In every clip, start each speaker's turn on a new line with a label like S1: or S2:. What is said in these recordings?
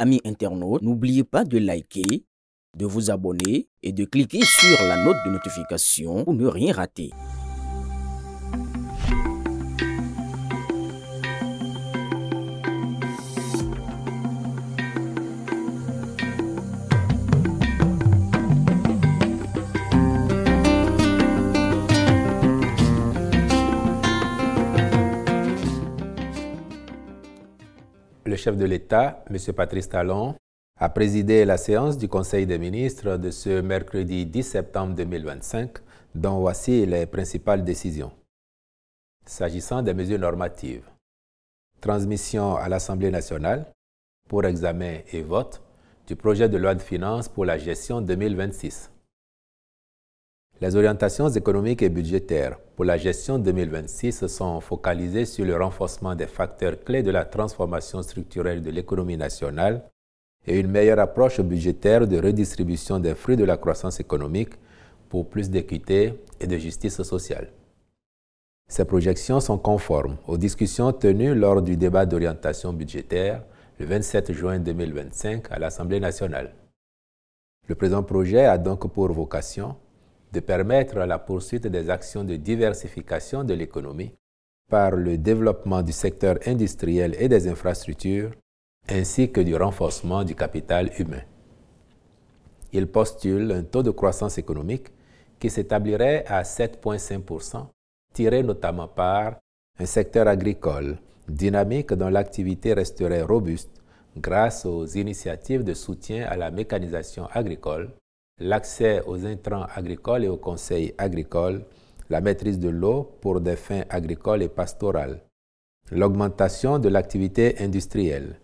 S1: amis internautes, n'oubliez pas de liker, de vous abonner et de cliquer sur la note de notification pour ne rien rater.
S2: Le chef de l'État, M. Patrice Talon, a présidé la séance du Conseil des ministres de ce mercredi 10 septembre 2025, dont voici les principales décisions. S'agissant des mesures normatives, transmission à l'Assemblée nationale pour examen et vote du projet de loi de finances pour la gestion 2026. Les orientations économiques et budgétaires pour la gestion 2026 sont focalisées sur le renforcement des facteurs clés de la transformation structurelle de l'économie nationale et une meilleure approche budgétaire de redistribution des fruits de la croissance économique pour plus d'équité et de justice sociale. Ces projections sont conformes aux discussions tenues lors du débat d'orientation budgétaire le 27 juin 2025 à l'Assemblée nationale. Le présent projet a donc pour vocation de permettre la poursuite des actions de diversification de l'économie par le développement du secteur industriel et des infrastructures, ainsi que du renforcement du capital humain. Il postule un taux de croissance économique qui s'établirait à 7,5%, tiré notamment par un secteur agricole dynamique dont l'activité resterait robuste grâce aux initiatives de soutien à la mécanisation agricole, l'accès aux intrants agricoles et aux conseils agricoles, la maîtrise de l'eau pour des fins agricoles et pastorales, l'augmentation de l'activité industrielle,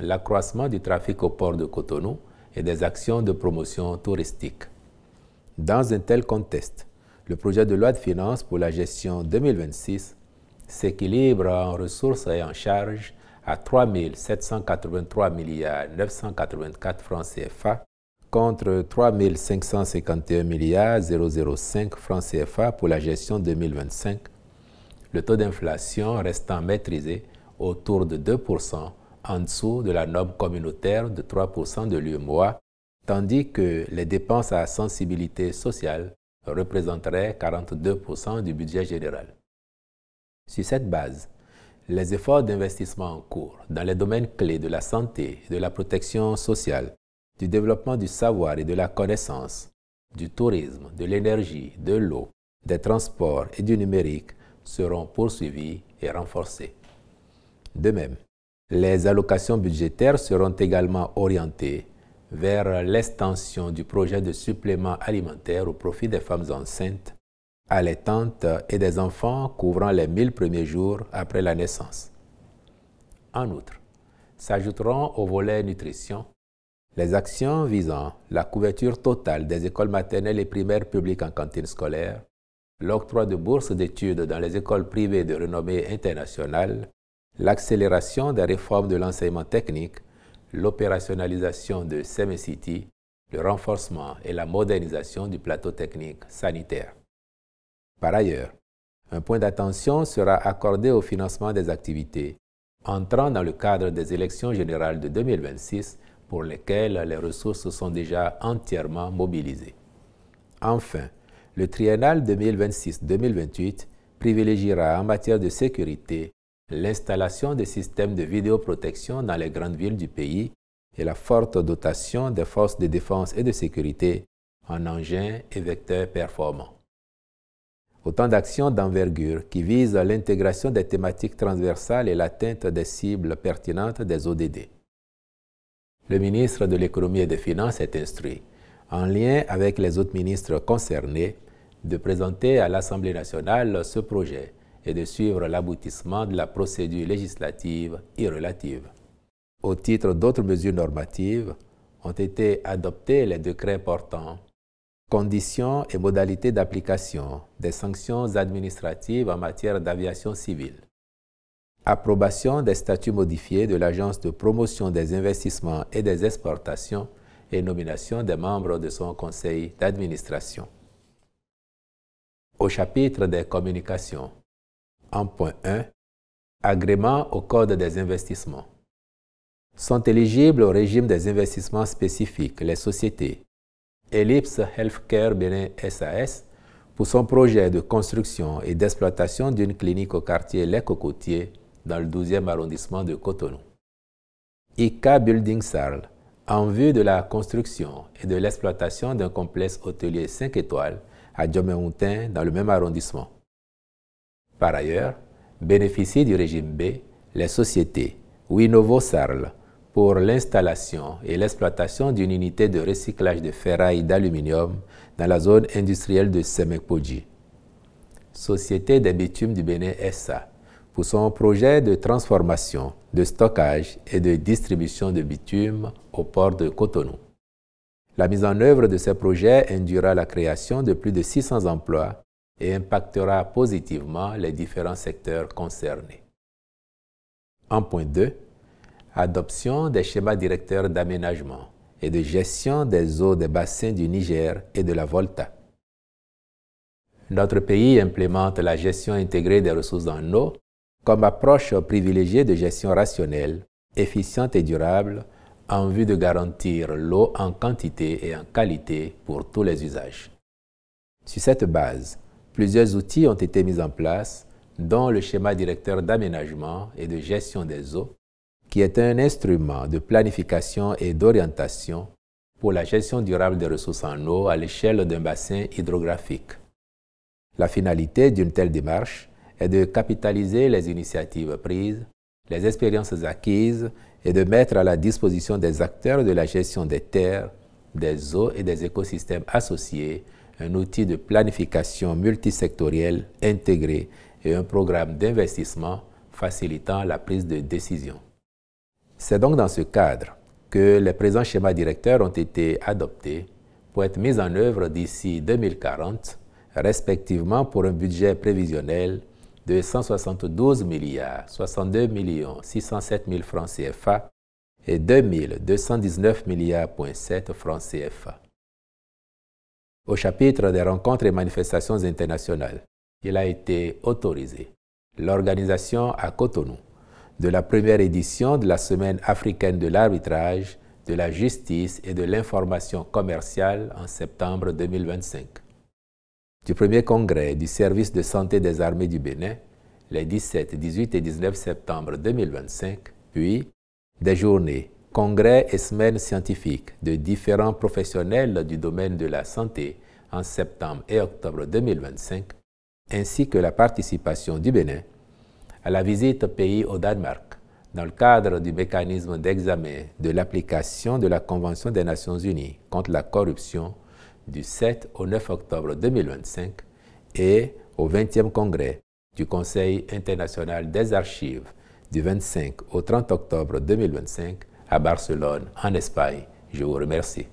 S2: l'accroissement du trafic au port de Cotonou et des actions de promotion touristique. Dans un tel contexte, le projet de loi de finances pour la gestion 2026 s'équilibre en ressources et en charges à 3 783 984 francs CFA contre 3 551 005 francs CFA pour la gestion 2025, le taux d'inflation restant maîtrisé autour de 2%, en dessous de la norme communautaire de 3% de l'UEMOA, tandis que les dépenses à sensibilité sociale représenteraient 42% du budget général. Sur cette base, les efforts d'investissement en cours dans les domaines clés de la santé et de la protection sociale, du développement du savoir et de la connaissance, du tourisme, de l'énergie, de l'eau, des transports et du numérique seront poursuivis et renforcés. De même, les allocations budgétaires seront également orientées vers l'extension du projet de supplément alimentaire au profit des femmes enceintes, allaitantes et des enfants couvrant les 1000 premiers jours après la naissance. En outre, s'ajouteront au volet nutrition les actions visant la couverture totale des écoles maternelles et primaires publiques en cantine scolaire, l'octroi de bourses d'études dans les écoles privées de renommée internationale, l'accélération des réformes de l'enseignement technique, l'opérationnalisation de SEMECITY, le renforcement et la modernisation du plateau technique sanitaire. Par ailleurs, un point d'attention sera accordé au financement des activités entrant dans le cadre des élections générales de 2026 pour lesquelles les ressources sont déjà entièrement mobilisées. Enfin, le triennal 2026-2028 privilégiera en matière de sécurité l'installation des systèmes de vidéoprotection dans les grandes villes du pays et la forte dotation des forces de défense et de sécurité en engins et vecteurs performants. Autant d'actions d'envergure qui visent l'intégration des thématiques transversales et l'atteinte des cibles pertinentes des ODD. Le ministre de l'Économie et des Finances est instruit, en lien avec les autres ministres concernés, de présenter à l'Assemblée nationale ce projet et de suivre l'aboutissement de la procédure législative y relative. Au titre d'autres mesures normatives, ont été adoptés les décrets portant conditions et modalités d'application des sanctions administratives en matière d'aviation civile, approbation des statuts modifiés de l'Agence de promotion des investissements et des exportations et nomination des membres de son conseil d'administration. Au chapitre des communications, en point 1, agrément au Code des investissements. sont éligibles au régime des investissements spécifiques les sociétés Ellipse Healthcare Bénin SAS pour son projet de construction et d'exploitation d'une clinique au quartier Les Cocotiers dans le 12e arrondissement de Cotonou. ICA Building Sarl en vue de la construction et de l'exploitation d'un complexe hôtelier 5 étoiles à Djomé-Hountin dans le même arrondissement. Par ailleurs, bénéficient du régime B les sociétés Winovo Sarl pour l'installation et l'exploitation d'une unité de recyclage de ferraille d'aluminium dans la zone industrielle de Semekpodji. Société des bitumes du Bénin SA pour son projet de transformation, de stockage et de distribution de bitume au port de Cotonou. La mise en œuvre de ces projets induira la création de plus de 600 emplois et impactera positivement les différents secteurs concernés. En point 2, adoption des schémas directeurs d'aménagement et de gestion des eaux des bassins du Niger et de la Volta. Notre pays implémente la gestion intégrée des ressources en eau comme approche privilégiée de gestion rationnelle, efficiente et durable en vue de garantir l'eau en quantité et en qualité pour tous les usages. Sur cette base, plusieurs outils ont été mis en place, dont le schéma directeur d'aménagement et de gestion des eaux, qui est un instrument de planification et d'orientation pour la gestion durable des ressources en eau à l'échelle d'un bassin hydrographique. La finalité d'une telle démarche est de capitaliser les initiatives prises, les expériences acquises et de mettre à la disposition des acteurs de la gestion des terres, des eaux et des écosystèmes associés un outil de planification multisectorielle intégré et un programme d'investissement facilitant la prise de décision. C'est donc dans ce cadre que les présents schémas directeurs ont été adoptés pour être mis en œuvre d'ici 2040, respectivement pour un budget prévisionnel de 172 milliards 62 millions 607 000 francs CFA et 2219 milliards francs CFA. Au chapitre des rencontres et manifestations internationales, il a été autorisé l'organisation à Cotonou de la première édition de la Semaine africaine de l'arbitrage, de la justice et de l'information commerciale en septembre 2025. Du premier congrès du service de santé des armées du Bénin, les 17, 18 et 19 septembre 2025, puis des journées, congrès et semaines scientifiques de différents professionnels du domaine de la santé en septembre et octobre 2025, ainsi que la participation du Bénin à la visite pays au Danemark dans le cadre du mécanisme d'examen de l'application de la Convention des Nations Unies contre la corruption du 7 au 9 octobre 2025 et au 20e congrès du Conseil international des archives du 25 au 30 octobre 2025 à Barcelone, en Espagne. Je vous remercie.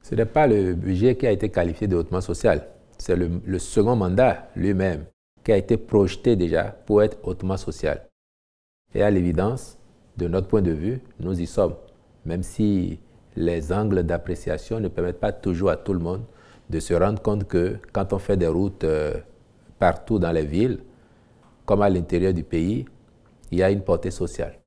S2: Ce n'est pas le budget qui a été qualifié de hautement social, c'est le second mandat lui-même qui a été projeté déjà pour être hautement social. Et à l'évidence, de notre point de vue, nous y sommes, même si les angles d'appréciation ne permettent pas toujours à tout le monde de se rendre compte que quand on fait des routes partout dans les villes, comme à l'intérieur du pays, il y a une portée sociale.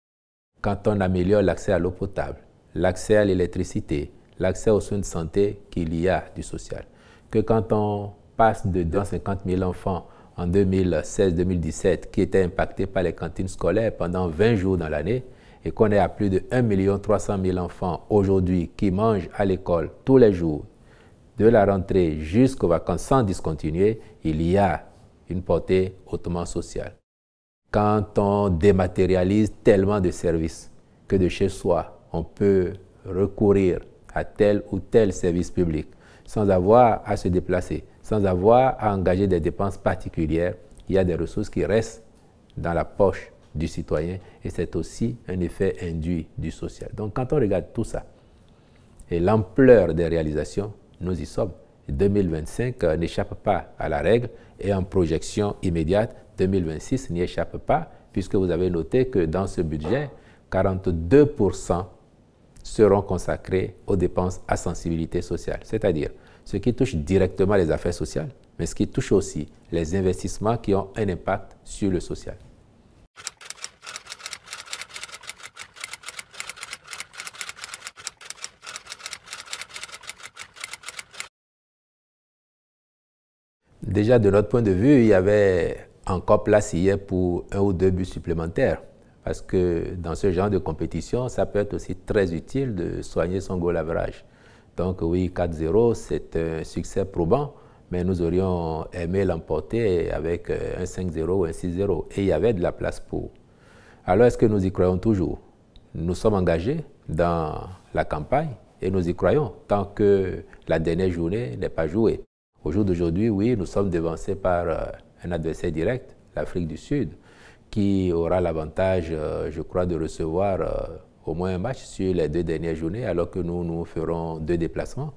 S2: Quand on améliore l'accès à l'eau potable, l'accès à l'électricité, l'accès aux soins de santé, qu'il y a du social. Que quand on passe de 250 000 enfants en 2016-2017 qui étaient impactés par les cantines scolaires pendant 20 jours dans l'année et qu'on est à plus de 1 300 000 enfants aujourd'hui qui mangent à l'école tous les jours, de la rentrée jusqu'aux vacances sans discontinuer, il y a une portée hautement sociale. Quand on dématérialise tellement de services que de chez soi, on peut recourir à tel ou tel service public, sans avoir à se déplacer, sans avoir à engager des dépenses particulières, il y a des ressources qui restent dans la poche du citoyen et c'est aussi un effet induit du social. Donc quand on regarde tout ça et l'ampleur des réalisations, nous y sommes. 2025 n'échappe pas à la règle et en projection immédiate, 2026 n'y échappe pas puisque vous avez noté que dans ce budget, 42% seront consacrés aux dépenses à sensibilité sociale, c'est-à-dire ce qui touche directement les affaires sociales, mais ce qui touche aussi les investissements qui ont un impact sur le social. Déjà, de notre point de vue, il y avait encore place hier pour 1 ou 2 buts supplémentaires. Parce que dans ce genre de compétition, ça peut être aussi très utile de soigner son goal average. Donc oui, 4-0, c'est un succès probant, mais nous aurions aimé l'emporter avec un 5-0 ou un 6-0. Et il y avait de la place pour. Alors, est-ce que nous y croyons toujours? Nous sommes engagés dans la campagne et nous y croyons tant que la dernière journée n'est pas jouée. Au jour d'aujourd'hui, oui, nous sommes devancés par un adversaire direct, l'Afrique du Sud, qui aura l'avantage, je crois, de recevoir au moins un match sur les 2 dernières journées, alors que nous ferons 2 déplacements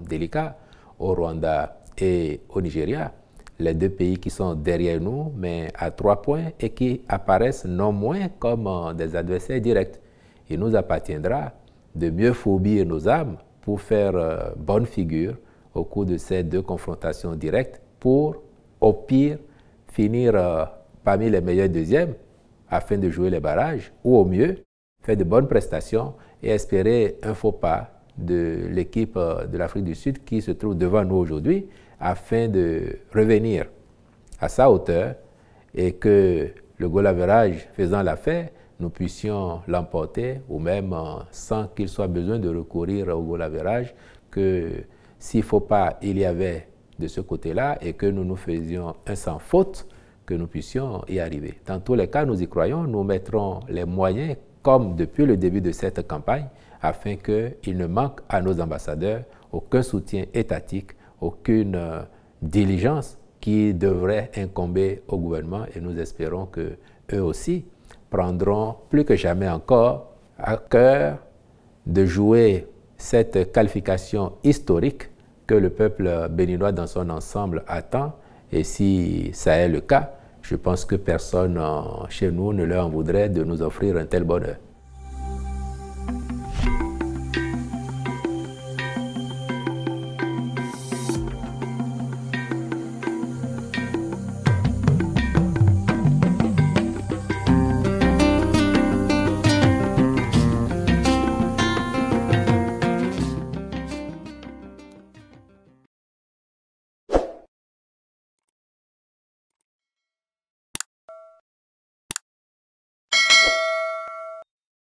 S2: délicats au Rwanda et au Nigeria, les 2 pays qui sont derrière nous, mais à 3 points et qui apparaissent non moins comme des adversaires directs. Il nous appartiendra de mieux fourbir nos âmes pour faire bonne figure au cours de ces 2 confrontations directes pour, au pire, finir parmi les meilleurs deuxièmes afin de jouer les barrages, ou au mieux, faire de bonnes prestations et espérer un faux pas de l'équipe de l'Afrique du Sud qui se trouve devant nous aujourd'hui afin de revenir à sa hauteur et que le goal average faisant l'affaire, nous puissions l'emporter ou même sans qu'il soit besoin de recourir au goal average, que s'il ne faut pas, il y avait de ce côté-là et que nous nous faisions un sans faute, que nous puissions y arriver. Dans tous les cas, nous y croyons, nous mettrons les moyens, comme depuis le début de cette campagne, afin qu'il ne manque à nos ambassadeurs aucun soutien étatique, aucune diligence qui devrait incomber au gouvernement et nous espérons qu'eux aussi prendront plus que jamais encore à cœur de jouer cette qualification historique que le peuple béninois dans son ensemble attend. Et si ça est le cas, je pense que personne chez nous ne leur en voudrait de nous offrir un tel bonheur.